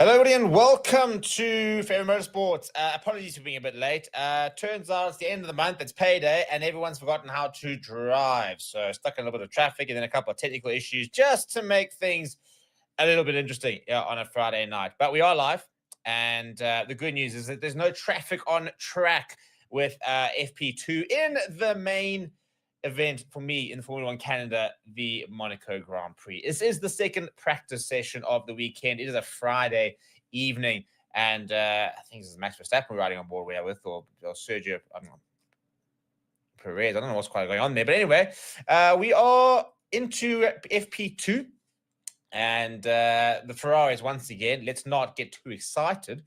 Hello, everybody, and welcome to Forever Motorsports. Apologies for being a bit late. Turns out it's the end of the month, it's payday, and everyone's forgotten how to drive. So stuck in a little bit of traffic and then a couple of technical issues just to make things a little bit interesting on a Friday night. But we are live, and the good news is that there's no traffic on track with FP2 in the main event for me in the Formula One Canada, the Monaco Grand Prix. This is the second practice session of the weekend. It is a Friday evening, and I think this is Max Verstappen riding on board with, or Sergio Perez. I don't know what's quite going on there, but anyway, we are into FP2. And the Ferraris, once again, let's not get too excited,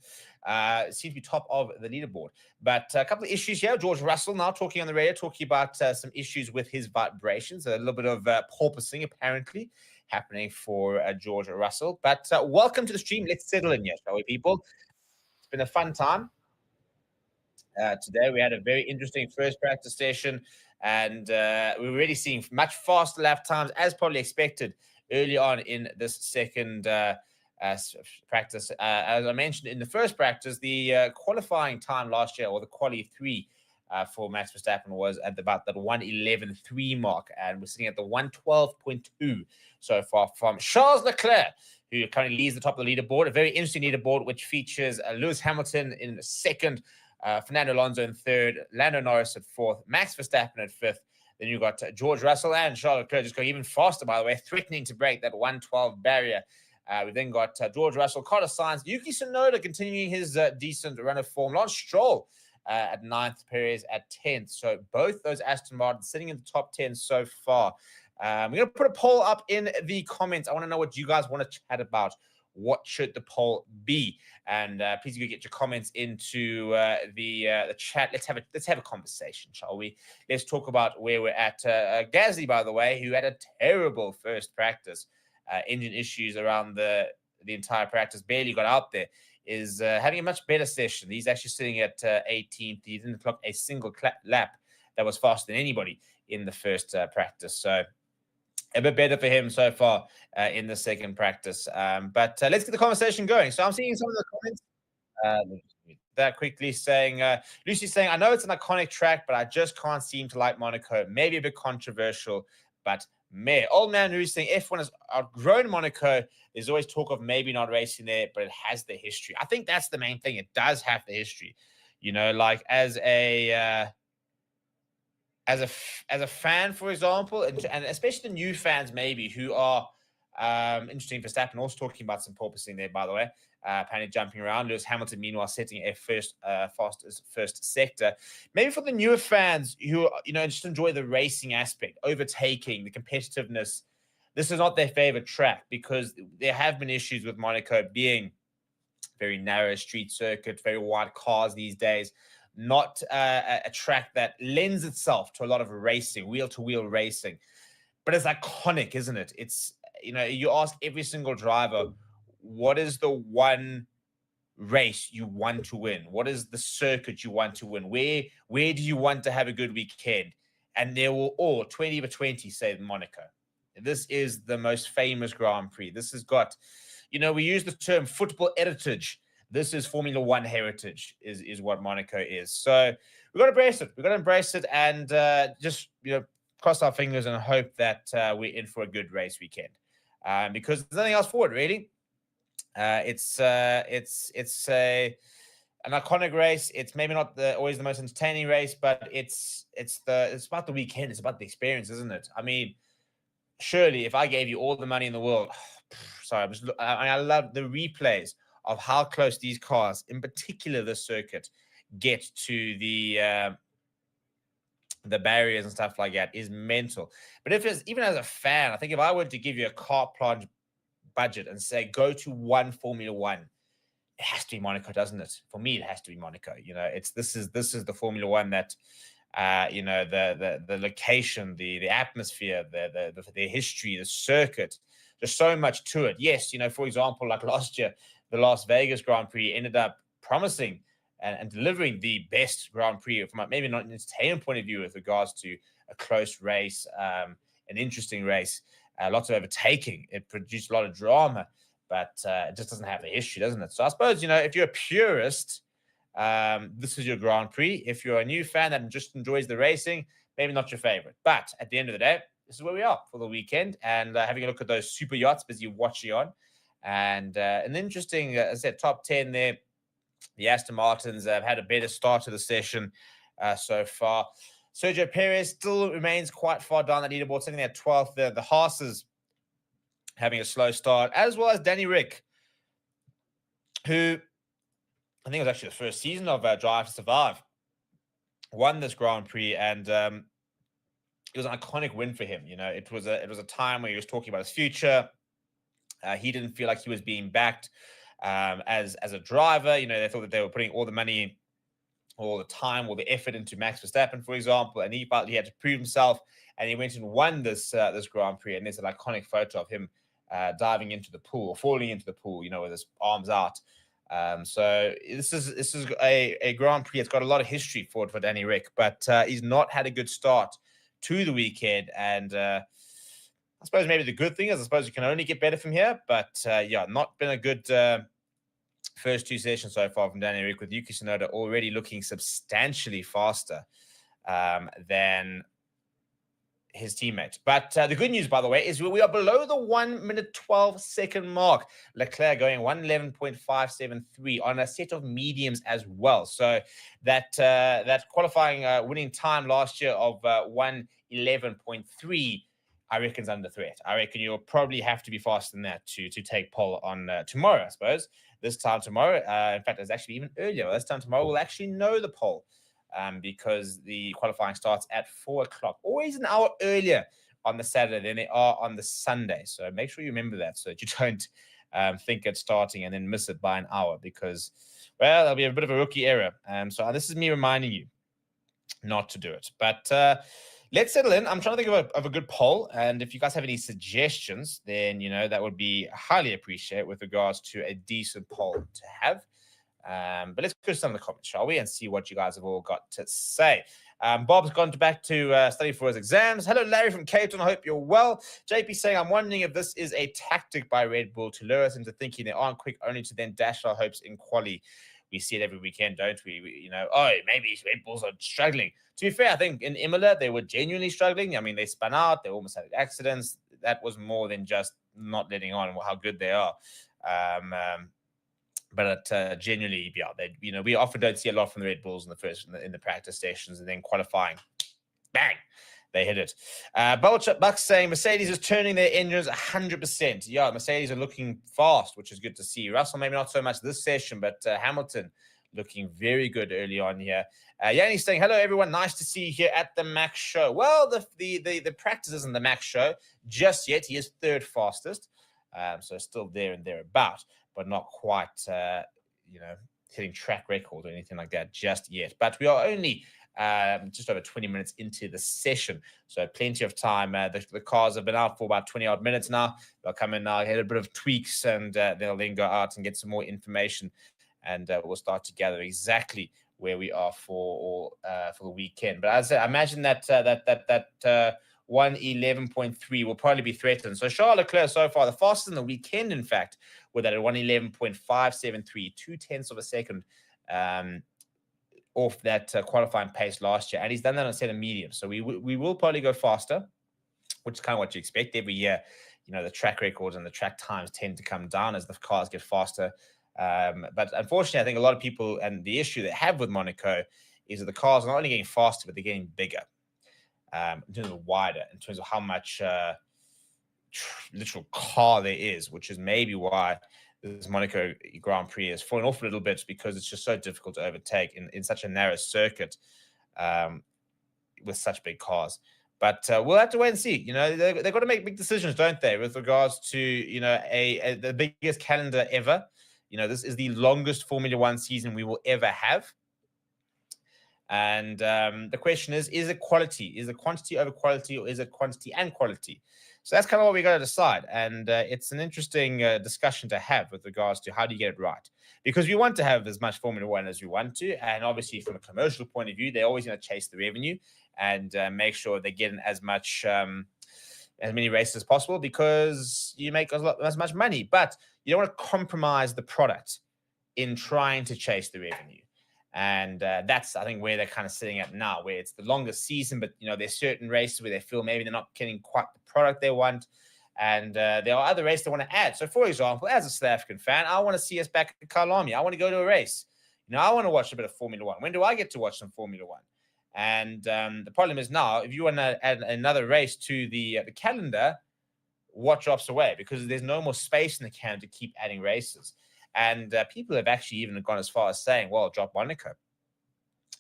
seem to be top of the leaderboard. But a couple of issues here. George Russell now talking on the radio, talking about some issues with his vibrations. A little bit of porpoising, apparently, happening for George Russell. But welcome to the stream. Let's settle in here, shall we, people? It's been a fun time. Today, we had a very interesting first practice session, and we're already seeing much faster lap times, as probably expected, early on in this second practice. As I mentioned in the first practice, the qualifying time last year, or the quali 3 for Max Verstappen, was at about that 1:11.3 mark, and we're sitting at the 1:12.2 so far from Charles Leclerc, who currently leads the top of the leaderboard. A very interesting leaderboard, which features Lewis Hamilton in second, Fernando Alonso in third, Lando Norris at fourth, Max Verstappen at fifth. Then you've got George Russell and Charles Leclerc just going even faster, by the way, threatening to break that 1:12 barrier. We've then got George Russell, Carlos Sainz, Yuki Tsunoda continuing his decent run of form. Lance Stroll at 9th, Perez at 10th. So both those Aston Martins sitting in the top 10 so far. We're going to put a poll up in the comments. I want to know what you guys want to chat about. What should the poll be? And please do get your comments into the chat. Let's have a conversation, shall we? Let's talk about where we're at. Gasly, by the way, who had a terrible first practice, engine issues around the entire practice, barely got out there, is having a much better session. He's actually sitting at 18th. He didn't clock a single lap that was faster than anybody in the first practice. So a bit better for him so far in the second practice. But let's get the conversation going. So I'm seeing some of the comments that quickly saying, Lucy's saying, I know it's an iconic track, but I just can't seem to like Monaco. Maybe a bit controversial, but meh. Old man who's saying F1 has outgrown Monaco. There's always talk of maybe not racing there, but it has the history. I think that's the main thing. It does have the history. You know, like as a fan, for example, and especially the new fans maybe who are interesting. Verstappen also talking about some porpoising there, by the way. Apparently jumping around. Lewis Hamilton, meanwhile, setting a fastest first sector. Maybe for the newer fans who just enjoy the racing aspect, overtaking, the competitiveness. This is not their favorite track because there have been issues with Monaco being very narrow street circuit, very wide cars these days. Not a track that lends itself to a lot of racing, wheel-to-wheel racing. But it's iconic, isn't it? It's, you ask every single driver, what is the one race you want to win? What is the circuit you want to win? Where do you want to have a good weekend? And they will all, 20 over 20, say Monaco. This is the most famous Grand Prix. This has got, we use the term football heritage. This is Formula One heritage, is what Monaco is. So we've got to embrace it. We've got to embrace it and just, cross our fingers and hope that we're in for a good race weekend. Because there's nothing else for it, really. It's an iconic race. It's maybe not always the most entertaining race, but it's about the weekend. It's about the experience, isn't it? I mean, surely if I gave you all the money in the world, I love the replays of how close these cars, in particular the circuit, get to the barriers and stuff like that is mental. But even as a fan, I think if I were to give you a carte blanche budget and say, go to one Formula One, it has to be Monaco, doesn't it? For me, it has to be Monaco. This is the Formula One that, the location, the atmosphere, the history, the circuit. There's so much to it. Yes, for example, like last year, the Las Vegas Grand Prix ended up promising and delivering the best Grand Prix from maybe not an entertainment point of view with regards to a close race, an interesting race, lots of overtaking. It produced a lot of drama. but it just doesn't have the history, doesn't it? So I suppose, if you're a purist, this is your Grand Prix. If you're a new fan that just enjoys the racing, maybe not your favorite. But at the end of the day, this is where we are for the weekend, and having a look at those super yachts busy watching on. And an interesting, as I said, top 10 there. The Aston Martins have had a better start to the session so far. Sergio Perez still remains quite far down the leaderboard, sitting there at 12th. The Haas's having a slow start, as well as Danny Rick, who I think it was actually the first season of Drive to Survive, won this Grand Prix, and it was an iconic win for him. It was a time where he was talking about his future. He didn't feel like he was being backed as a driver. They thought that they were putting all the money, all the time, all the effort into Max Verstappen, for example, and he felt he had to prove himself, and he went and won this Grand Prix. And there's an iconic photo of him diving into the pool, or falling into the pool, with his arms out. So this is a Grand Prix. It's got a lot of history for Danny Rick, but he's not had a good start to the weekend. And I suppose maybe the good thing is, I suppose you can only get better from here. But not been a good first two sessions so far from Danny Rick, with Yuki Tsunoda already looking substantially faster than his teammate. But the good news, by the way, is we are below the 1 minute 12 second mark. Leclerc going 1:11.573 on a set of mediums as well. So that qualifying winning time last year of 1:11.3, I reckon, is under threat. I reckon you'll probably have to be faster than that to take pole on tomorrow, I suppose. This time tomorrow, in fact, it's actually even earlier. This time tomorrow, we'll actually know the pole. Because the qualifying starts at 4 o'clock, always an hour earlier on the Saturday than they are on the Sunday. So make sure you remember that, so that you don't think it's starting and then miss it by an hour, because, well, there'll be a bit of a rookie error. So this is me reminding you not to do it. But let's settle in. I'm trying to think of a good poll, and if you guys have any suggestions, then that would be highly appreciated with regards to a decent poll to have. But let's go to some of the comments, shall we, and see what you guys have all got to say. Bob's gone back to study for his exams. Hello, Larry from Cape Town. I hope you're well. JP saying, I'm wondering if this is a tactic by Red Bull to lure us into thinking they aren't quick, only to then dash our hopes in quali. We see it every weekend, don't we? Maybe Red Bulls are struggling. To be fair, I think in Imola, they were genuinely struggling. I mean, they spun out. They almost had accidents. That was more than just not letting on how good they are. But genuinely, we often don't see a lot from the Red Bulls in the practice sessions, and then qualifying, bang, they hit it. Buck saying Mercedes is turning their engines 100%. Yeah, Mercedes are looking fast, which is good to see. Russell maybe not so much this session, but Hamilton looking very good early on here. Yanni's saying, hello everyone, nice to see you here at the Max Show. Well, the practice isn't the Max Show just yet. He is third fastest, so still there and thereabout, but not quite, hitting track record or anything like that just yet. But we are only just over 20 minutes into the session, so plenty of time. The cars have been out for about 20 odd minutes now. They'll come in now, get a bit of tweaks, and they'll then go out and get some more information, and we'll start to gather exactly where we are for the weekend. But as I said, I imagine that 1:11.3 will probably be threatened. So Charles Leclerc so far, the fastest in the weekend, in fact, with that at 1:11.573, 0.2 of a second off that qualifying pace last year. And he's done that on a set of medium. So we will probably go faster, which is kind of what you expect every year. The track records and the track times tend to come down as the cars get faster. But unfortunately, I think a lot of people, and the issue they have with Monaco is that the cars are not only getting faster, but they're getting bigger. In terms of wider, in terms of how much literal car there is, which is maybe why this Monaco Grand Prix has fallen off a little bit, because it's just so difficult to overtake in such a narrow circuit with such big cars. But we'll have to wait and see. They've got to make big decisions, don't they, with regards to the biggest calendar ever. This is the longest Formula One season we will ever have. And the question is it quality? Is it quantity over quality, or is it quantity and quality? So that's kind of what we got to decide. And it's an interesting discussion to have with regards to how do you get it right? Because we want to have as much Formula One as we want to. And obviously, from a commercial point of view, they're always going to chase the revenue and make sure they're getting as much as many races as possible because you make as much money. But you don't want to compromise the product in trying to chase the revenue. And that's, I think, where they're kind of sitting at now, where it's the longest season, but, there's certain races where they feel maybe they're not getting quite the product they want. And there are other races they want to add. So, for example, as a South African fan, I want to see us back at Kalami. I want to go to a race. I want to watch a bit of Formula One. When do I get to watch some Formula One? And the problem is now, if you want to add another race to the calendar, what drops away? Because there's no more space in the calendar to keep adding races. And people have actually even gone as far as saying, well, drop Monaco.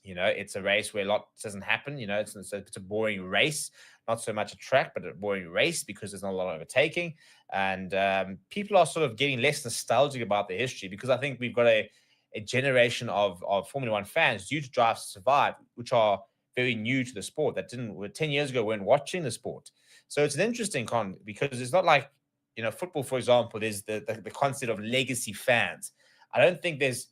It's a race where a lot doesn't happen. It's a boring race, not so much a track, but a boring race because there's not a lot of overtaking. And people are sort of getting less nostalgic about the history because I think we've got a generation of Formula One fans due to Drive to Survive, which are very new to the sport, that 10 years ago weren't watching the sport. So it's an interesting because it's not like, football, for example, there's the concept of legacy fans. I don't think there's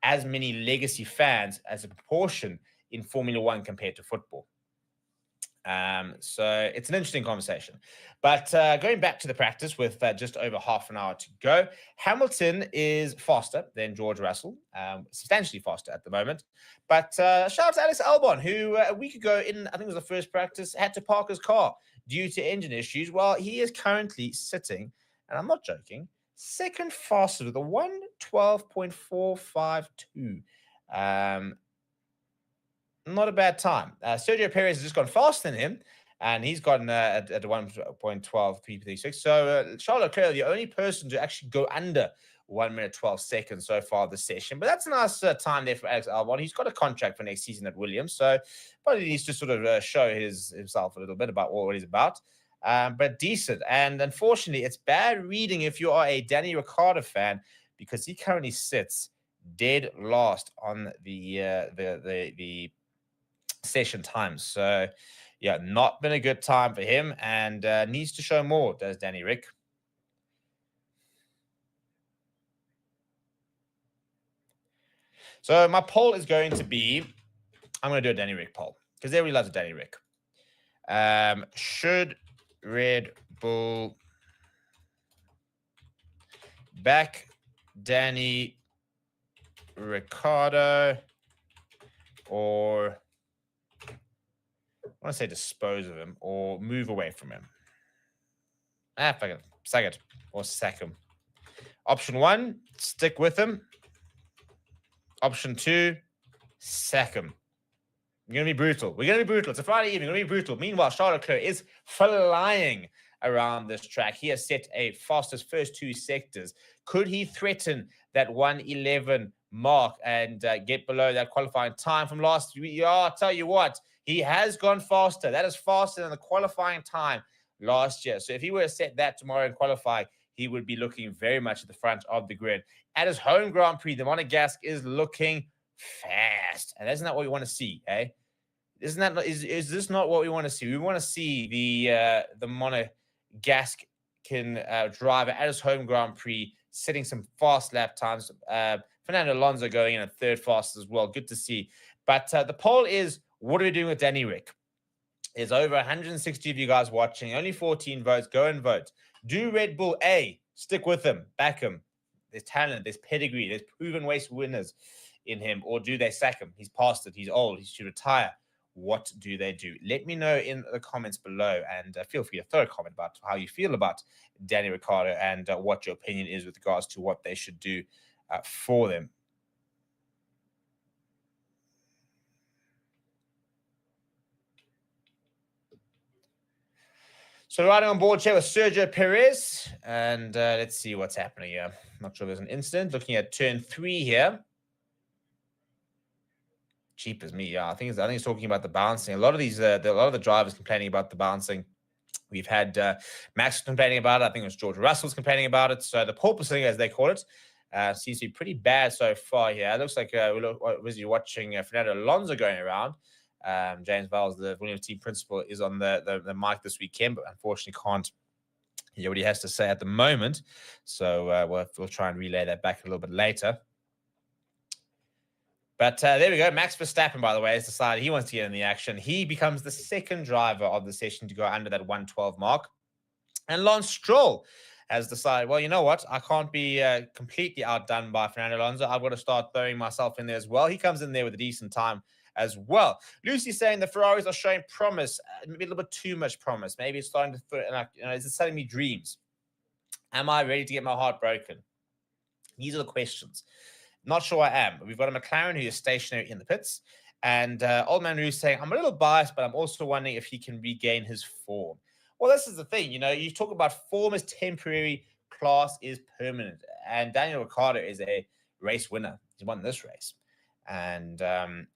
as many legacy fans as a proportion in Formula One compared to football. So it's an interesting conversation. But going back to the practice with just over half an hour to go, Hamilton is faster than George Russell, substantially faster at the moment. But shout out to Alex Albon, who a week ago I think it was the first practice, had to park his car due to engine issues. Well, he is currently sitting, and I'm not joking, second fastest with a 1:12.452. Not a bad time. Sergio Perez has just gone faster than him, and he's gotten at 1:12.336. So Charles Leclerc, the only person to actually go under 1 minute 12 seconds so far this session. But that's a nice time there for Alex Albon. He's got a contract for next season at Williams, so probably needs to sort of show himself a little bit about what he's about. But decent. And unfortunately, it's bad reading if you are a Danny Ricciardo fan because he currently sits dead last on the session times. So, yeah, not been a good time for him and needs to show more, does Danny Rick. So my poll is going to be, I'm going to do a Danny Rick poll because everybody loves a Danny Rick. Should Red Bull back Danny Ricciardo or I want to say dispose of him or move away from him? Fuck it. Sack it or sack him. Option 1, stick with him. Option 2, sack him. We're going to be brutal. We're going to be brutal. It's a Friday evening. We're going to be brutal. Meanwhile, Charles Leclerc is flying around this track. He has set a fastest first 2 sectors. Could he threaten that 1:11 mark and get below that qualifying time from last week? Yeah, I'll tell you what. He has gone faster. That is faster than the qualifying time last year. So if he were to set that tomorrow in qualifying, he would be looking very much at the front of the grid. At his home Grand Prix, the Monegasque is looking fast. And isn't that what we want to see, eh? Is this not what we want to see? We want to see the Monegasque driver at his home Grand Prix setting some fast lap times. Fernando Alonso going in at third fastest as well. Good to see. But the poll is, what are we doing with Danny Rick? There's over 160 of you guys watching. Only 14 votes. Go and vote. Do Red Bull A stick with him, back him? There's talent, there's pedigree, there's proven race winners in him. Or do they sack him? He's past it. He's old. He should retire. What do they do? Let me know in the comments below, and feel free to throw a comment about how you feel about Danny Ricciardo and what your opinion is with regards to what they should do for them. So riding on board here with Sergio Perez, and let's see what's happening here. Not sure there's an incident. Looking at turn 3 here. Cheap as me, yeah. I think it's talking about the bouncing. A lot of the drivers complaining about the bouncing. We've had Max complaining about it. I think it was George Russell's complaining about it. So the porpoising, as they call it, seems to be pretty bad so far here. It looks like you're watching Fernando Alonso going around. James Vowles, the Williams team principal, is on the mic this weekend, but unfortunately can't hear what he has to say at the moment. So we'll try and relay that back a little bit later. But there we go. Max Verstappen, by the way, has decided he wants to get in the action. He becomes the second driver of the session to go under that 1:12 mark. And Lance Stroll has decided, well, you know what? I can't be completely outdone by Fernando Alonso. I've got to start throwing myself in there as well. He comes in there with a decent time as well. Lucy's saying the Ferraris are showing promise, maybe a little bit too much promise. Maybe it's starting to, is it selling me dreams? Am I ready to get my heart broken? These are the questions. Not sure I am. We've got a McLaren who is stationary in the pits. And Old Man Ru's saying, I'm a little biased, but I'm also wondering if he can regain his form. Well, this is the thing. You talk about form is temporary, class is permanent. And Daniel Ricciardo is a race winner. He's won this race. And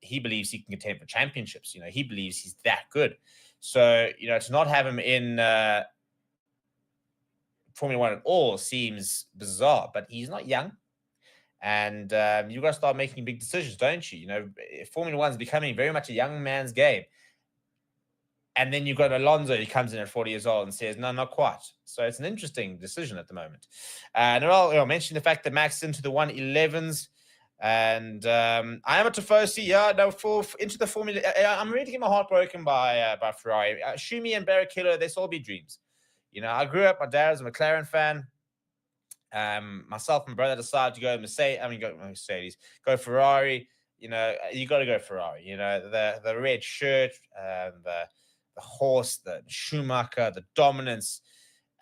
he believes he can contend for championships. He believes he's that good. So, to not have him in Formula One at all seems bizarre, but he's not young. And you've got to start making big decisions, don't you? Formula One is becoming very much a young man's game. And then you've got Alonso who comes in at 40 years old and says, no, not quite. So it's an interesting decision at the moment. And I'll mention the fact that Max is into the 111s. And I am a Tifosi, into the Formula. I'm ready to get my heart broken by Ferrari. Schumi and Barrichello, they all be dreams. I grew up, my dad was a McLaren fan. Myself and brother decided to go Mercedes, go Ferrari. You got to go Ferrari. The red shirt, the horse, the Schumacher, the dominance.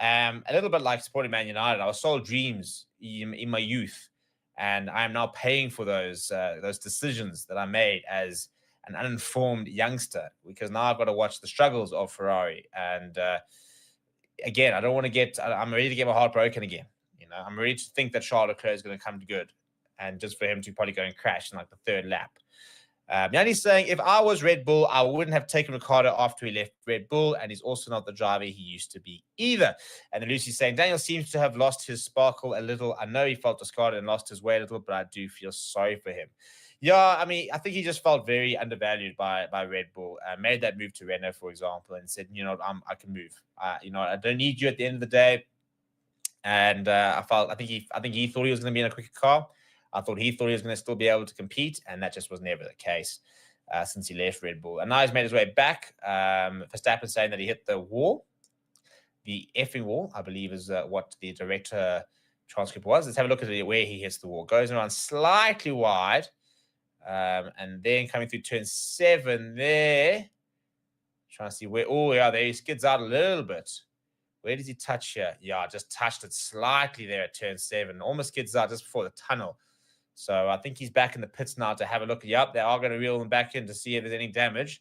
A little bit like supporting Man United. I was sold dreams in my youth, and I am now paying for those decisions that I made as an uninformed youngster, because now I've got to watch the struggles of Ferrari. And again, I don't want to I'm ready to get my heart broken again. I'm ready to think that Charles Leclerc is going to come to good, and just for him to probably go and crash in like the third lap. Yanni's saying, if I was Red Bull, I wouldn't have taken Ricciardo after he left Red Bull, and he's also not the driver he used to be either. And then Lucy's saying, Daniel seems to have lost his sparkle a little. I know he felt discarded and lost his way a little, but I do feel sorry for him. Yeah, I think he just felt very undervalued by Red Bull. Made that move to Renault, for example, and said, I can move. I don't need you at the end of the day. And I think he thought he was going to be in a quicker car. I thought he thought he was going to still be able to compete, and that just was never the case since he left Red Bull. And now he's made his way back. Verstappen saying that he hit the wall, the effing wall, I believe is what the director transcript was. Let's have a look at where he hits the wall. Goes around slightly wide, and then coming through turn 7 there. Trying to see where. Oh, yeah, there he skids out a little bit. Where does he touch here? Yeah, just touched it slightly there at turn 7. Almost skids out just before the tunnel. So I think he's back in the pits now to have a look. Yep, they are going to reel him back in to see if there's any damage.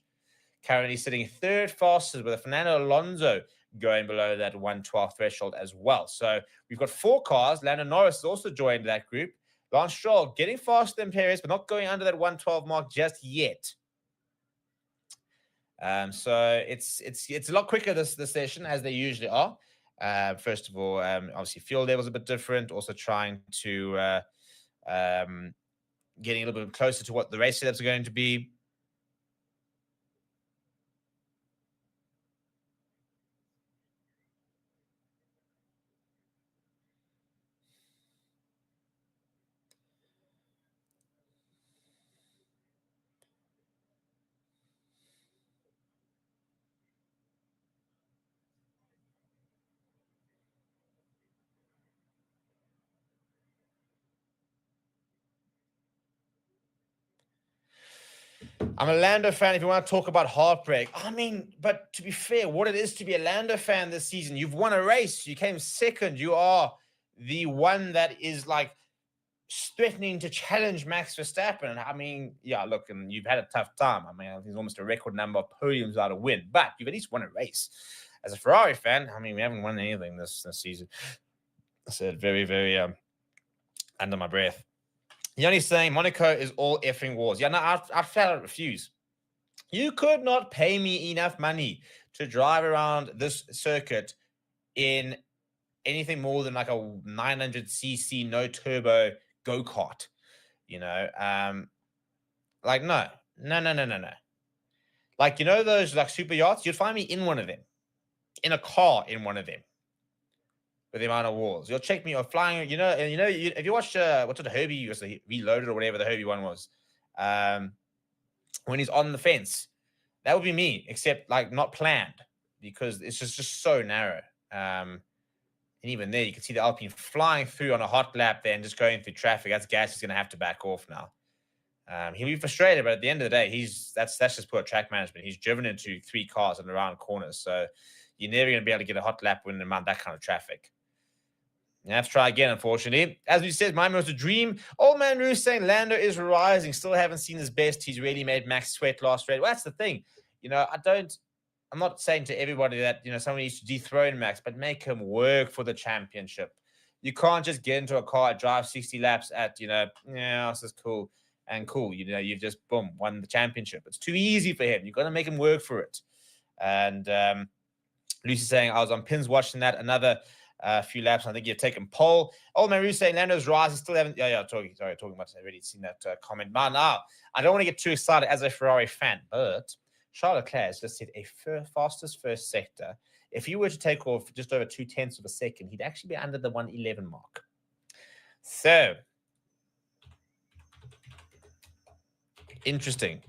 Currently sitting third fastest with a Fernando Alonso going below that 112 threshold as well. So we've got 4 cars. Lando Norris has also joined that group. Lance Stroll getting faster than Perez, but not going under that 112 mark just yet. So it's a lot quicker this session, as they usually are. First of all, obviously fuel levels a bit different. Also trying to getting a little bit closer to what the race setups are going to be. I'm a Lando fan. If you want to talk about heartbreak, but to be fair, what it is to be a Lando fan this season, you've won a race. You came second. You are the one that is like threatening to challenge Max Verstappen. Yeah, look, and you've had a tough time. I think it's almost a record number of podiums without a win, but you've at least won a race. As a Ferrari fan, we haven't won anything this season. I said very, very under my breath. Yanni's saying Monaco is all effing wars. Yeah, no, I flat out refuse. You could not pay me enough money to drive around this circuit in anything more than like a 900cc no turbo go-kart. No. Like, those like super yachts, you'd find me in one of them, in a car in one of them. With the amount of walls, you'll check me or flying. If you watch what's it, Herbie was Reloaded or whatever the Herbie one was, when he's on the fence, that would be me, except like not planned, because it's just so narrow. And even there, you can see the Alpine flying through on a hot lap there and just going through traffic. That's gas is going to have to back off now. He'll be frustrated, but at the end of the day, that's just poor track management. He's driven into 3 cars and around corners, so you're never going to be able to get a hot lap when around that kind of traffic. You have to try again, unfortunately. As we said, Miami was a dream. Old Man Roos saying Lando is rising. Still haven't seen his best. He's really made Max sweat last race. Well, that's the thing. I'm not saying to everybody that, someone needs to dethrone Max, but make him work for the championship. You can't just get into a car, drive 60 laps at, this is cool and cool. You've just, boom, won the championship. It's too easy for him. You've got to make him work for it. And Lucy's saying, I was on pins watching that. Another few laps. I think you've taken pole. Old Man Roos saying Lando's rising. Still haven't. Talking about. I've already seen that comment. But now, I don't want to get too excited as a Ferrari fan, but Charles Leclerc has just said a fastest first sector. If he were to take off just over 0.2 of a second, he'd actually be under the 111 mark. So, interesting.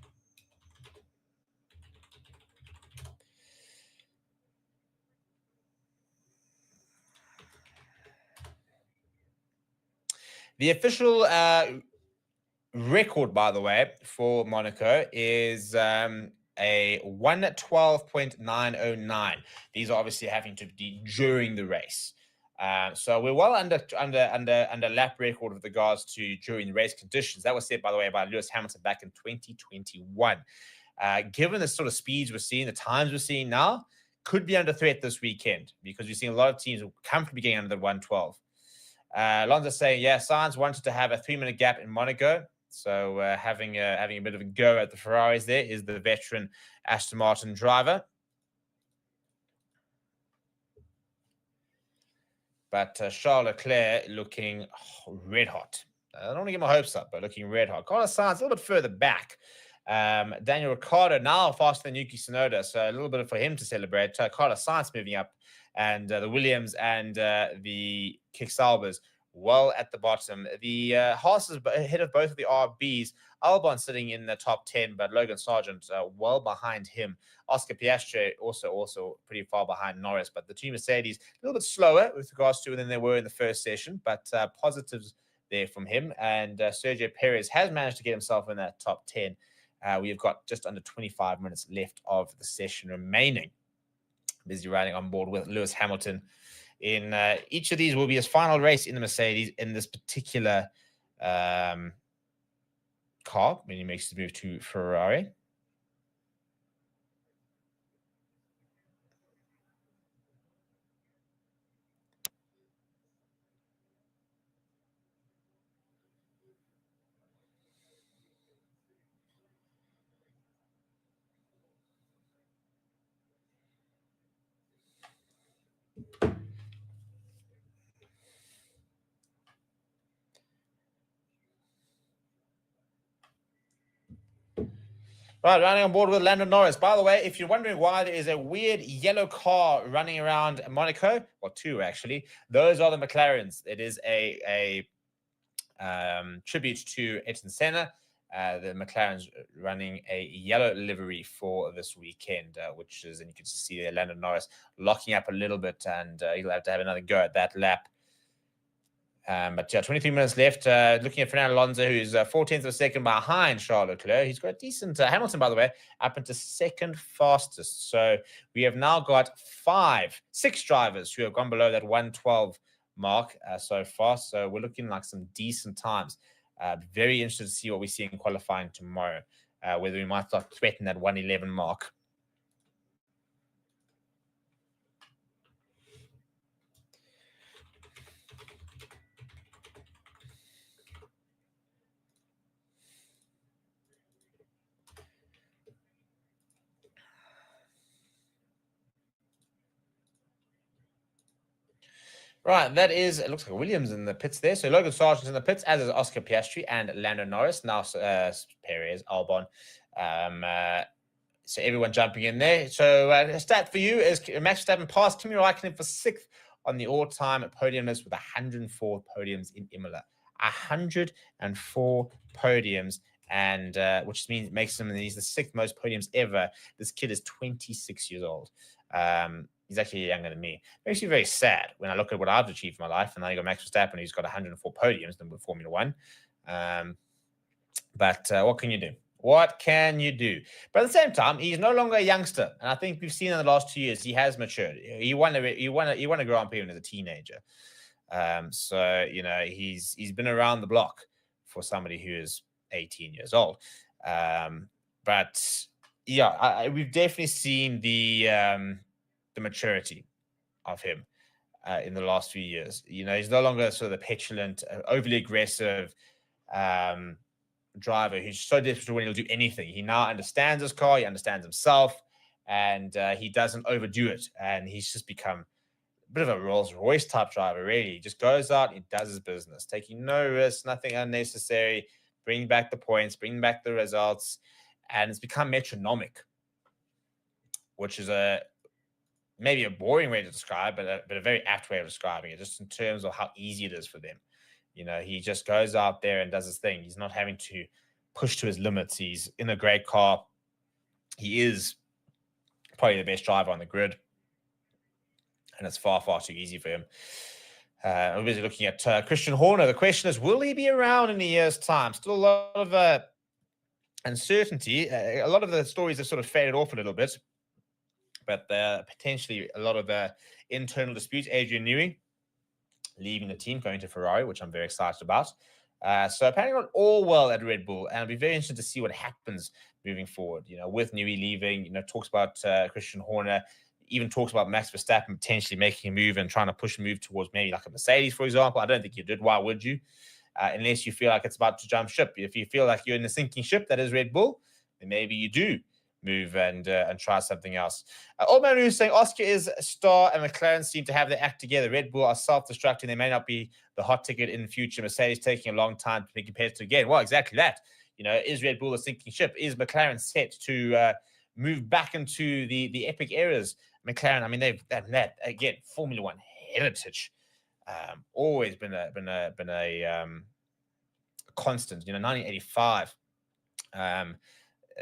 The official record, by the way, for Monaco is a 1:12.909. These are obviously having to be during the race. So we're well under lap record with regards to during the race conditions. That was set, by the way, by Lewis Hamilton back in 2021. Given the sort of speeds we're seeing, the times we're seeing now, could be under threat this weekend because we're seeing a lot of teams comfortably getting under the 1:12. Lonzo saying, Sainz wanted to have a 3-minute gap in Monaco. So having a bit of a go at the Ferraris there is the veteran Aston Martin driver. But Charles Leclerc looking red hot. I don't want to get my hopes up, but looking red hot. Carlos Sainz a little bit further back. Daniel Ricciardo now faster than Yuki Tsunoda, so a little bit for him to celebrate. Carlos Sainz moving up, and the Williams and the Kick Saubers well at the bottom. The Haas is ahead of both of the RBs. Albon sitting in the top 10, but Logan Sargent well behind him. Oscar Piastri also pretty far behind Norris, but the two Mercedes a little bit slower with regards to than they were in the first session, but positives there from him. And Sergio Perez has managed to get himself in that top 10. We've got just under 25 minutes left of the session remaining. Busy riding on board with Lewis Hamilton. In each of these will be his final race in the Mercedes in this particular car when he makes his move to Ferrari. Right, running on board with Lando Norris. By the way, if you're wondering why there is a weird yellow car running around Monaco, or two actually, those are the McLarens. It is a tribute to Ayrton Senna. The McLaren's running a yellow livery for this weekend, which is, and you can see there Lando Norris locking up a little bit, and he'll have to have another go at that lap. But 23 minutes left. Looking at Fernando Alonso, who's 0.4 of a second behind Charles Leclerc. He's got a decent Hamilton, by the way, up into second fastest. So we have now got 6 drivers who have gone below that 1:12 mark so far. So we're looking like some decent times. Very interested to see what we see in qualifying tomorrow, whether we might start threatening that 1:11 mark. Right, that is, it looks like Williams in the pits there. So Logan Sargent's in the pits, as is Oscar Piastri and Lando Norris. Now Perez, Albon. So everyone jumping in there. So a stat for you is Max Verstappen passed Kimi Räikkönen for 6th on the all-time podium list with 104 podiums in Imola. 104 podiums, and which makes him, he's the 6th most podiums ever. This kid is 26 years old. He's actually younger than me. It makes me very sad when I look at what I've achieved in my life. And then you got Max Verstappen, who's got 104 podiums in Formula One. But what can you do? What can you do? But at the same time, he's no longer a youngster, and I think we've seen in the last 2 years he has matured. He won a Grand Prix when he was a teenager. So he's been around the block for somebody who is 18 years old. But yeah, we've definitely seen the maturity of him in the last few years. He's no longer sort of the petulant, overly aggressive driver who's so desperate when he'll do anything. He now understands his car, he understands himself, and he doesn't overdo it. And he's just become a bit of a Rolls Royce type driver, really. He just goes out, he does his business, taking no risks, nothing unnecessary, bringing back the points, bringing back the results, and it's become metronomic, which is maybe a boring way to describe, but a very apt way of describing it, just in terms of how easy it is for them. He just goes out there and does his thing. He's not having to push to his limits. He's in a great car. He is probably the best driver on the grid, and it's far, far too easy for him. I'm busy looking at Christian Horner. The question is, will he be around in a year's time? Still a lot of uncertainty. A lot of the stories have sort of faded off a little bit, but potentially a lot of internal disputes. Adrian Newey leaving the team, going to Ferrari, which I'm very excited about. So apparently not all well at Red Bull, and I'll be very interested to see what happens moving forward. With Newey leaving, talks about Christian Horner, even talks about Max Verstappen potentially making a move and trying to push a move towards maybe like a Mercedes, for example. I don't think you did. Why would you? Unless you feel like it's about to jump ship. If you feel like you're in a sinking ship that is Red Bull, then maybe you do move and try something else. Old Man is saying Oscar is a star and McLaren seem to have their act together. Red Bull are self-destructing. They may not be the hot ticket in the future. Mercedes taking a long time to be competitive again. Well, exactly that. Is Red Bull a sinking ship? Is McLaren set to move back into the epic eras? McLaren, I mean, they've that again, Formula One heritage. Always been a constant. 1985.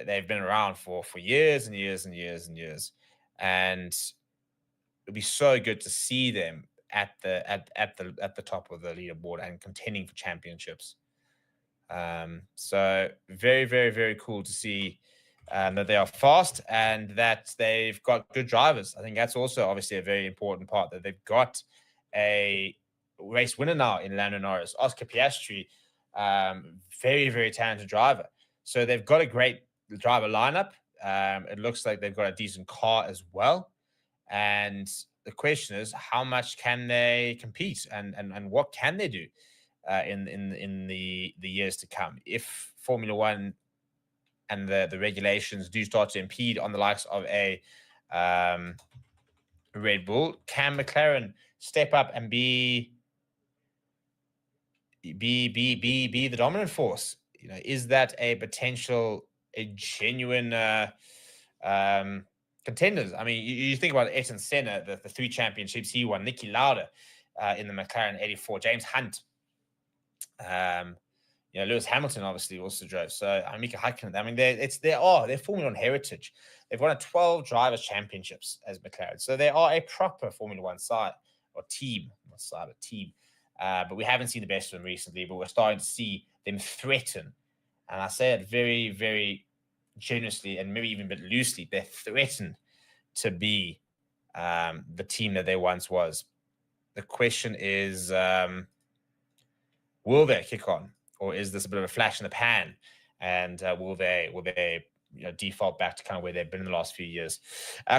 They've been around for years and years and years and years, and it'd be so good to see them at the top of the leaderboard and contending for championships. So very, very, very cool to see that they are fast and that they've got good drivers. I think that's also obviously a very important part, that they've got a race winner now in Lando Norris, Oscar Piastri, very, very talented driver. So they've got a great driver lineup. It looks like they've got a decent car as well. And the question is, how much can they compete, and what can they do in the years to come if Formula One and the regulations do start to impede on the likes of a Red Bull? Can McLaren step up and be the dominant force? Is that a genuine contenders? I mean, you think about Ayrton Senna, the 3 championships he won, Niki Lauda in the McLaren 84, James Hunt, Lewis Hamilton obviously also drove. So Mika Häkkinen, I mean, they're Formula One heritage. They've won 12 drivers' championships as McLaren. So they are a proper Formula One side or team, not side, a team. But we haven't seen the best of them recently, but we're starting to see them threaten. And I say it very, very generously and maybe even a bit loosely. They're threatened to be the team that they once was. The question is, will they kick on? Or is this a bit of a flash in the pan? And will they default back to kind of where they've been in the last few years?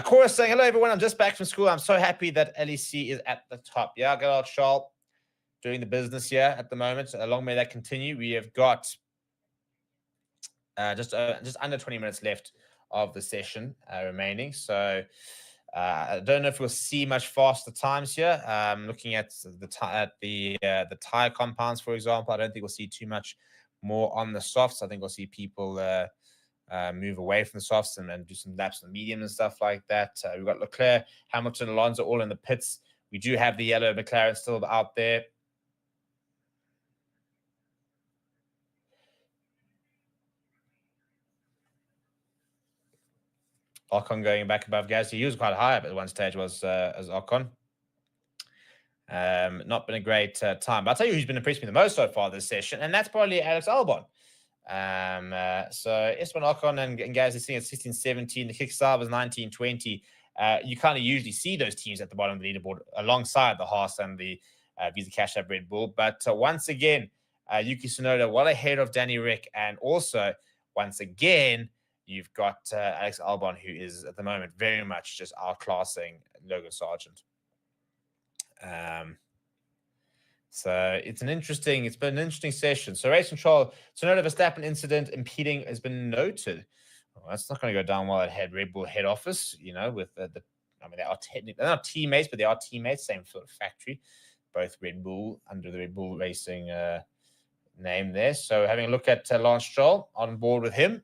Cora saying, hello, everyone. I'm just back from school. I'm so happy that LEC is at the top. Yeah, good old Charles doing the business here at the moment. Long may that continue. We have got just under 20 minutes left of the session remaining. So I don't know if we'll see much faster times here. Looking at the tire compounds, for example, I don't think we'll see too much more on the softs. I think we'll see people move away from the softs and do some laps on the medium and stuff like that. We've got Leclerc, Hamilton, Alonso all in the pits. We do have the yellow McLaren still out there. Ocon going back above Gasly. He was quite high up at one stage, was as Ocon. Not been a great time. But I'll tell you who's been impressed me the most so far this session, and that's probably Alex Albon. So Esteban Ocon and Gasly sitting at 16, 17. The kickstart was 19, 20. You kind of usually see those teams at the bottom of the leaderboard alongside the Haas and the Visa Cash App Red Bull. But once again, Yuki Tsunoda well ahead of Danny Rick, and also once again, you've got Alex Albon, who is at the moment very much just outclassing Logan Sargent. So it's been an interesting session. So race control, Tsunoda Verstappen incident impeding has been noted. Well, that's not going to go down well at Red Bull head office, with I mean, they are technically, they're not teammates, but they are teammates, same sort of factory, both Red Bull under the Red Bull Racing name there. So having a look at Lance Stroll, on board with him.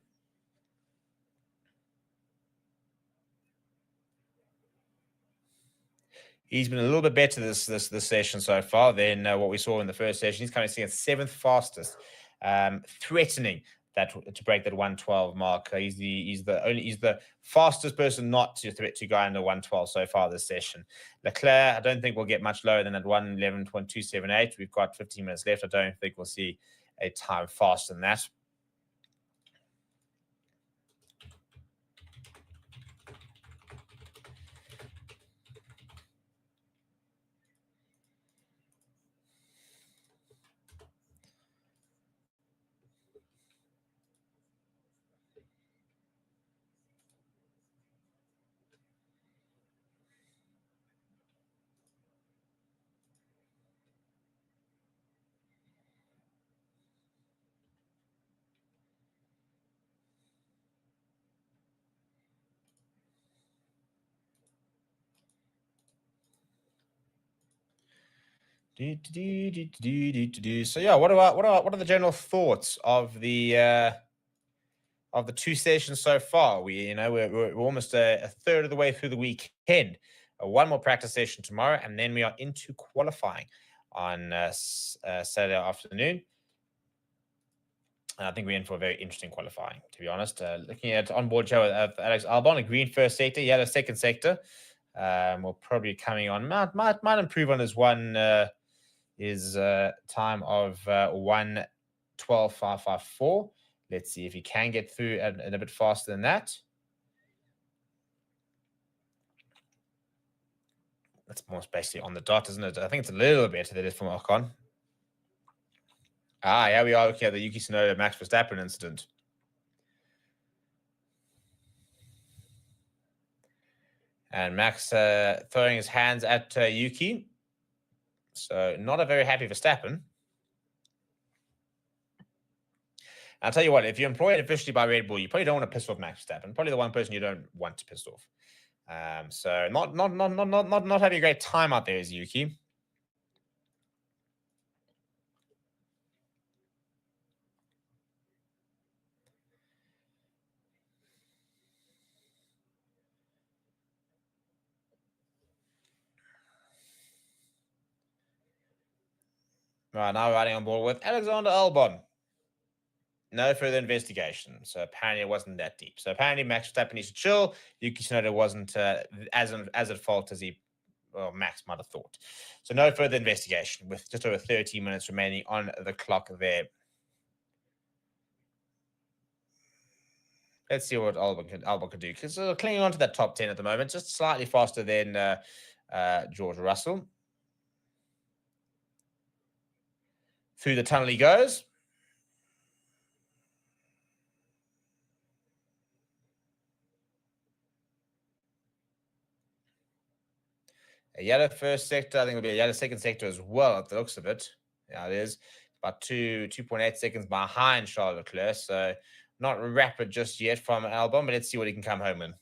He's been a little bit better this session so far than what we saw in the first session. He's coming in at 7th fastest, threatening that to break that 112 mark. He's the fastest person not to go under 112 so far this session. Leclerc, I don't think we'll get much lower than that 111.278. We've got 15 minutes left. I don't think we'll see a time faster than that. So yeah, what are the general thoughts of the two sessions so far? We're almost a third of the way through the weekend. One more practice session tomorrow, and then we are into qualifying on Saturday afternoon. And I think we're in for a very interesting qualifying, to be honest. Looking at onboard show of Alex Albon, a green first sector, yellow second sector. Will probably coming on. Might improve on his his time of 1:12.554. Let's see if he can get through and a bit faster than that. That's more basically on the dot, isn't it? I think it's a little better than it is from Ocon. Yeah, we are looking at the Yuki Tsunoda Max Verstappen incident. And Max throwing his hands at Yuki. So not a very happy Verstappen. I'll tell you what, if you're employed officially by Red Bull, you probably don't want to piss off Max Verstappen. Probably the one person you don't want to piss off. So not having a great time out there is Yuki. Right, now we're riding on board with Alexander Albon. No further investigation. So apparently it wasn't that deep. So apparently Max Verstappen needs to chill. Yuki Tsunoda wasn't as at fault as Max might have thought. So no further investigation with just over 30 minutes remaining on the clock there. Let's see what Albon can do. Because clinging on to that top 10 at the moment, just slightly faster than George Russell. Through the tunnel he goes. A yellow first sector. I think it'll be a yellow second sector as well at the looks of it. Yeah, it is. About 2.8 seconds behind Charles Leclerc. So not rapid just yet from Albon, but let's see what he can come home in.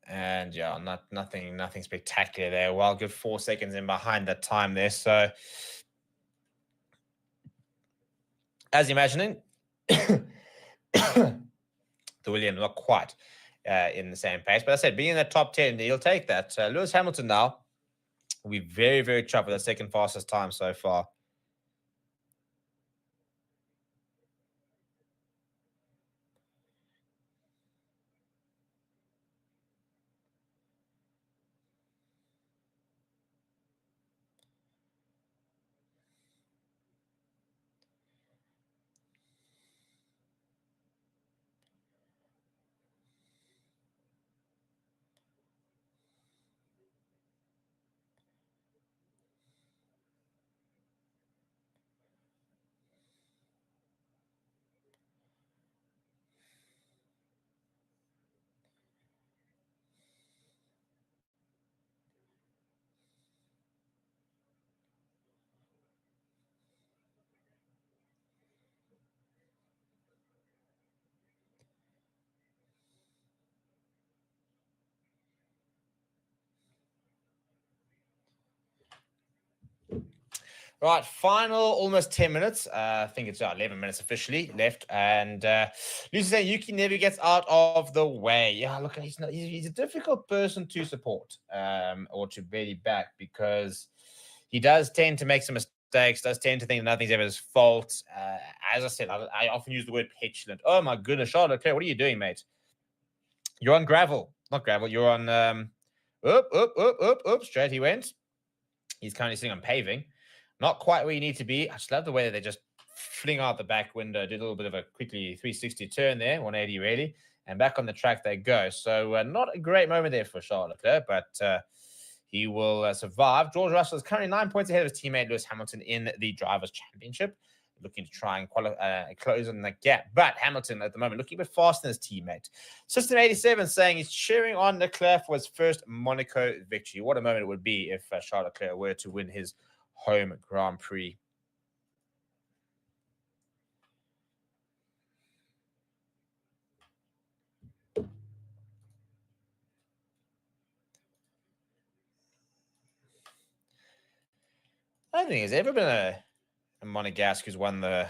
And yeah, nothing spectacular there. Well, good 4 seconds in behind that time there. So as you're imagining, the Williams not quite in the same pace. But I said, being in the top 10, he'll take that. Lewis Hamilton now will be very, very tough with the second fastest time so far. Right, final almost 10 minutes. I think it's 11 minutes officially left. And Lucy saying Yuki never gets out of the way. Yeah, look, he's a difficult person to support or to really back because he does tend to make some mistakes, does tend to think nothing's ever his fault. As I said, I often use the word petulant. Oh, my goodness, Charles Leclerc, what are you doing, mate? You're on gravel. Not gravel. You're on straight he went. He's currently sitting on paving. Not quite where you need to be. I just love the way that they just fling out the back window, did a little bit of a quickly 360 turn there, 180 really, and back on the track they go. So not a great moment there for Charles Leclerc, but he will survive. George Russell is currently 9 points ahead of his teammate Lewis Hamilton in the Drivers' Championship, looking to try and close on the gap. But Hamilton at the moment looking a bit faster than his teammate. System 87 saying he's cheering on Leclerc for his first Monaco victory. What a moment it would be if Charles Leclerc were to win his home Grand Prix. I don't think there's ever been a Monegasque who's won the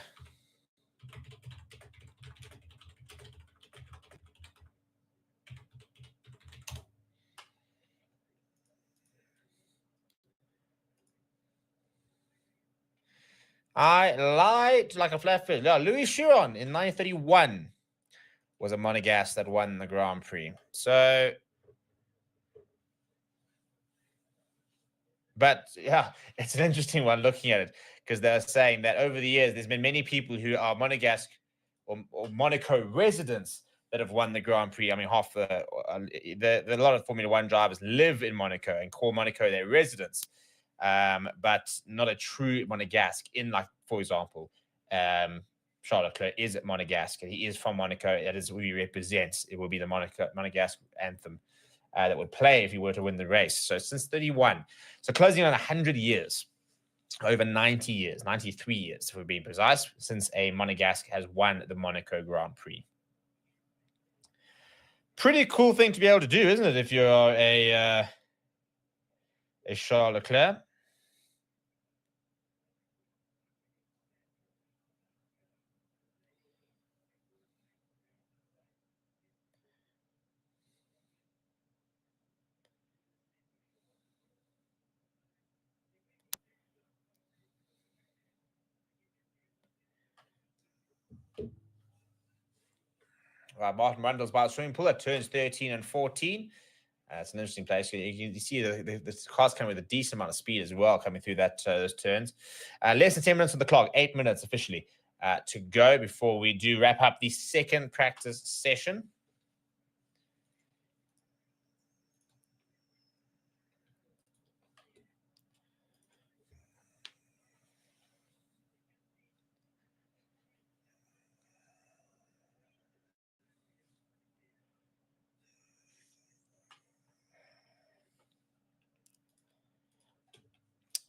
I lied like a flat fish. Yeah, Louis Chiron in 1931 was a Monegasque that won the Grand Prix. So, but yeah, it's an interesting one looking at it because they're saying that over the years, there's been many people who are Monegasque or Monaco residents that have won the Grand Prix. I mean, half the a lot of Formula One drivers live in Monaco and call Monaco their residence, but not a true Monegasque. In, like, for example, Charles Leclerc is at Monegasque and he is from Monaco. That is who he represents. It will be the Monegasque anthem that would play if he were to win the race. So since 31, so closing on 100 years. Over 90 years, 93 years, if we're being precise, since a Monegasque has won the Monaco Grand Prix. Pretty cool thing to be able to do, isn't it, if you're a Charles Leclerc? Right, Martin Rundle's by the swimming pool at turns 13 and 14. It's an interesting place. You see the cars coming with a decent amount of speed as well, coming through those turns. Less than 10 minutes on the clock, 8 minutes officially to go before we do wrap up the second practice session.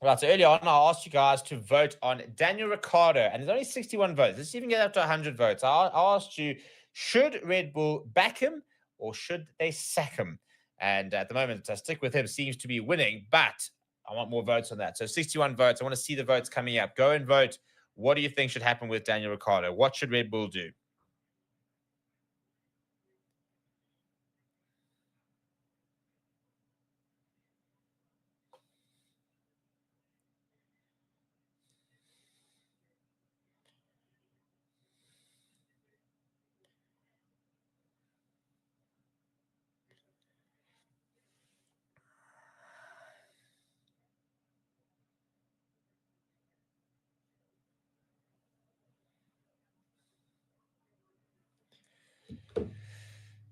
Right, so earlier on, I asked you guys to vote on Daniel Ricciardo, and there's only 61 votes. Let's even get up to 100 votes. I asked you, should Red Bull back him or should they sack him? And at the moment, stick with him seems to be winning, but I want more votes on that. So 61 votes. I want to see the votes coming up. Go and vote. What do you think should happen with Daniel Ricciardo? What should Red Bull do?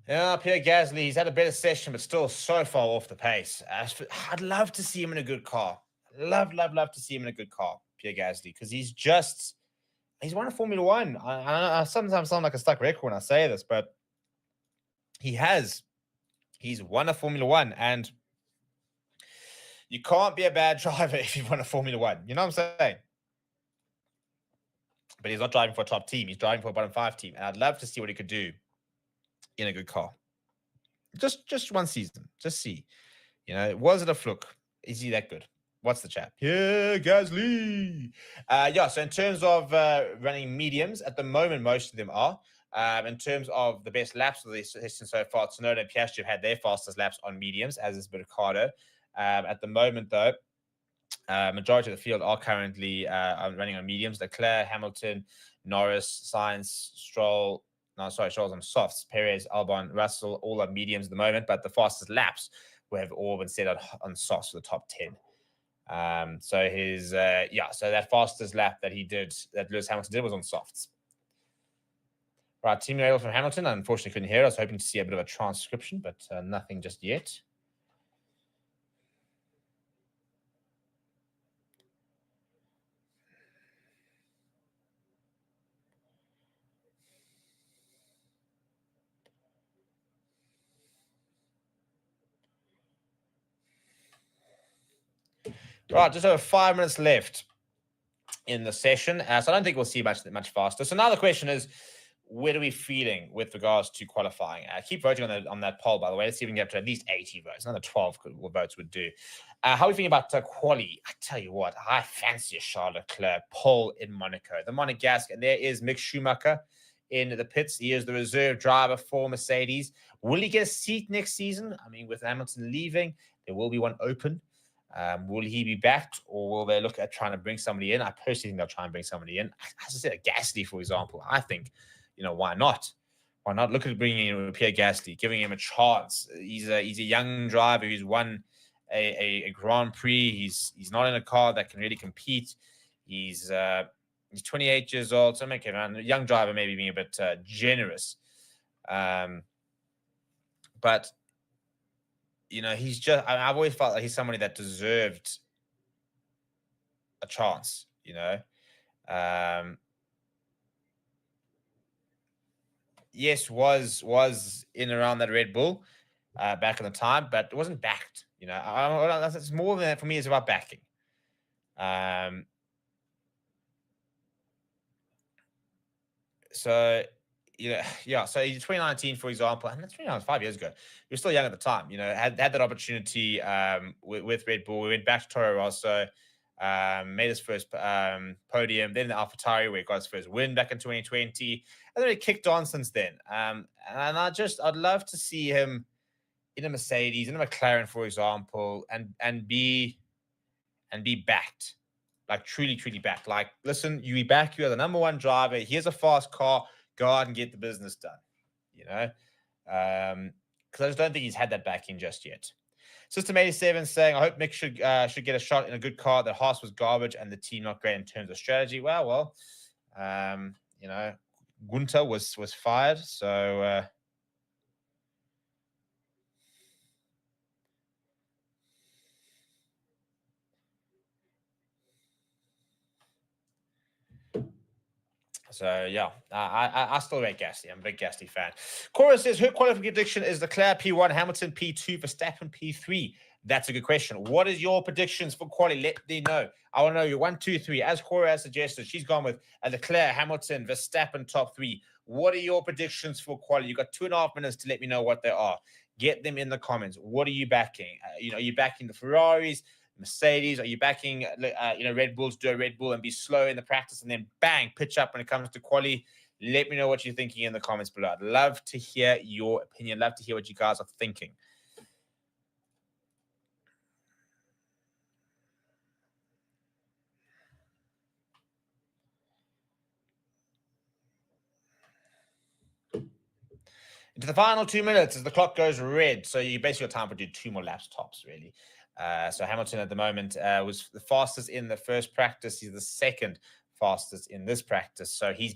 Yeah, Pierre Gasly, he's had a better session, but still so far off the pace. I'd love to see him in a good car. Love to see him in a good car, Pierre Gasly, because he's won a Formula One. I sometimes sound like a stuck record when I say this, but he has. He's won a Formula One, and you can't be a bad driver if you've won a Formula One. You know what I'm saying? But he's not driving for a top team. He's driving for a bottom 5 team, and I'd love to see what he could do in a good car. Just one season. Just see. Was it a fluke? Is he that good? What's the chat? Yeah, Gasly. So in terms of running mediums, at the moment, most of them are. In terms of the best laps of the session so far, Tsunoda and Piastri have had their fastest laps on mediums, as is Ricardo. At the moment, though, majority of the field are currently running on mediums. Leclerc, Hamilton, Norris, Sainz, Stroll. No, sorry, Stroll's on softs. Perez, Albon, Russell, all on mediums at the moment, but the fastest laps have all been set on softs for the top 10. So that fastest lap that Lewis Hamilton did was on softs. Right, team radar from Hamilton. I unfortunately couldn't hear it. I was hoping to see a bit of a transcription, but nothing just yet. Right, just over 5 minutes left in the session. So I don't think we'll see much faster. So now the question is, where are we feeling with regards to qualifying? Keep voting on that poll, by the way. Let's see if we can get up to at least 80 votes. Another 12 votes would do. How are we feeling about quali? I tell you what, I fancy a Charles Leclerc pole in Monaco. The Monegasque, and there is Mick Schumacher in the pits. He is the reserve driver for Mercedes. Will he get a seat next season? I mean, with Hamilton leaving, there will be one open. Will he be backed, or will they look at trying to bring somebody in? I personally think they'll try and bring somebody in. As I said, a Gasly, for example. I think, why not? Why not look at bringing in Pierre Gasly, giving him a chance? He's a young driver who's won a Grand Prix. He's not in a car that can really compete. He's 28 years old, so make it a young driver, maybe being a bit generous. But he's just, I've always felt like he's somebody that deserved a chance, Yes, was in around that Red Bull back in the time, but it wasn't backed, It's more than that for me. It's about backing. So in 2019, for example, and that's 5 years ago. You're still young at the time, had that opportunity with Red Bull. We went back to Toro Rosso, made his first podium, then the AlphaTauri, where he got his first win back in 2020, and then it kicked on since then. And I'd love to see him in a Mercedes, in a McLaren, for example, and be backed. Like truly backed. Like, listen, you back, you are the number one driver. Here's a fast car. Go out and get the business done. Because I just don't think he's had that backing just yet. System 87 saying, I hope Mick should get a shot in a good car. That Haas was garbage and the team not great in terms of strategy. Well, Gunter was fired, so. So, yeah, I still rate Gasly. I'm a big Gasly fan. Cora says, her qualifying prediction is Leclerc P1, Hamilton P2, Verstappen P3. That's a good question. What is your predictions for quali? Let me know. I want to know your 1, 2, 3. As Cora has suggested, she's gone with Leclerc, Hamilton, Verstappen top 3. What are your predictions for quali? You've got 2.5 minutes to let me know what they are. Get them in the comments. What are you backing? Are you backing the Ferraris, Mercedes? Are you backing Red Bull to do a Red Bull and be slow in the practice and then bang, pitch up when it comes to quali? Let me know what you're thinking in the comments below. I'd love to hear your opinion. Love to hear what you guys are thinking. Into the final 2 minutes as the clock goes red. So you basically got time to do 2 more laps tops, really. So Hamilton at the moment was the fastest in the first practice. He's the second fastest in this practice. So he's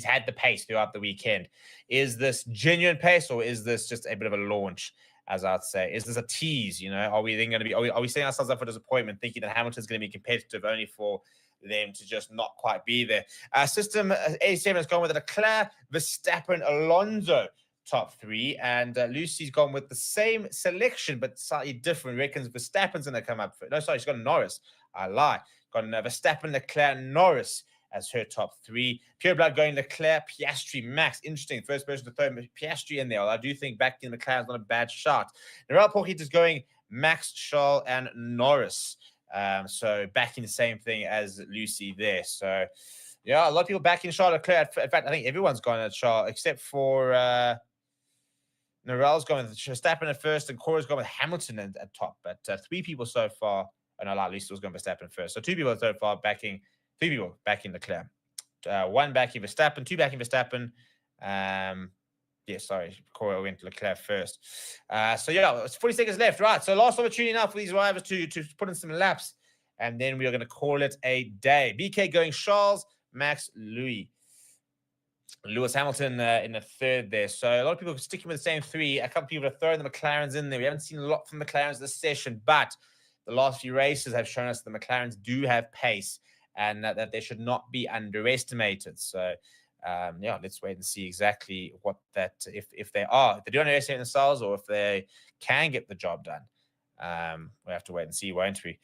had the pace throughout the weekend. Is this genuine pace, or is this just a bit of a launch, as I'd say? Is this a tease? Are we then going to be, are we setting ourselves up for disappointment, thinking that Hamilton's going to be competitive only for them to just not quite be there? System 87 has gone with Leclerc, Verstappen, Alonso top 3, and Lucy's gone with the same selection but slightly different. Reckons Verstappen's going to come up. No, sorry, she's got Norris. I lie. Got Verstappen, Leclerc, Norris as her top 3. Pureblood going Leclerc, Piastri, Max. Interesting. First person to throw Piastri in there. Well, I do think back in Leclerc is not a bad shot. Narelle Porkit is going Max, Charles, and Norris. So backing the same thing as Lucy there. So yeah, a lot of people backing Charles Leclerc. In fact, I think everyone's gone at Charles except for Narelle's going with Verstappen at first, and Cora's going with Hamilton at top. But 3 people so far, and I like Lisa was going Verstappen first. So 2 people so far backing, 3 people backing Leclerc. 1 backing Verstappen, 2 backing Verstappen. Yeah, sorry, Cora went to Leclerc first. So yeah, it's 40 seconds left. Right, so last opportunity now for these drivers to put in some laps, and then we are going to call it a day. BK going Charles, Max, Lewis Hamilton in the 3rd there. So a lot of people are sticking with the same 3. A couple of people are throwing the McLarens in there. We haven't seen a lot from McLarens this session, but the last few races have shown us that the McLarens do have pace, and that they should not be underestimated. So yeah, let's wait and see exactly what that, if they do underestimate themselves, or if they can get the job done. We have to wait and see, won't we?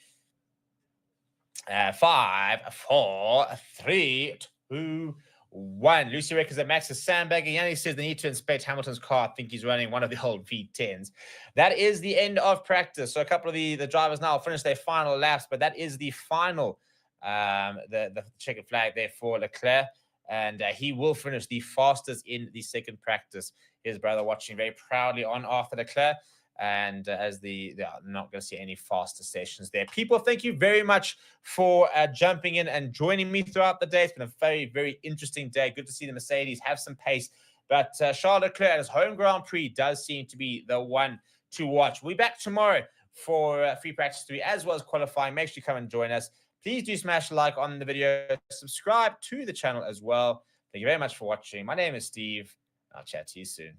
5, 4, 3, 2, 1. Lucy reckons that Max is sandbagging. Yanni says they need to inspect Hamilton's car. I think he's running one of the old V10s. That is the end of practice. So a couple of the drivers now finish their final laps, but that is the final, the checkered flag there for Leclerc. And he will finish the fastest in the 2nd practice. His brother watching very proudly on after Leclerc. And as they are not going to see any faster sessions there. People, thank you very much for jumping in and joining me throughout the day. It's been a very, very interesting day. Good to see the Mercedes have some pace. But Charles Leclerc at his home Grand Prix does seem to be the one to watch. We'll be back tomorrow for Free Practice 3 as well as qualifying. Make sure you come and join us. Please do smash a like on the video. Subscribe to the channel as well. Thank you very much for watching. My name is Steve. I'll chat to you soon.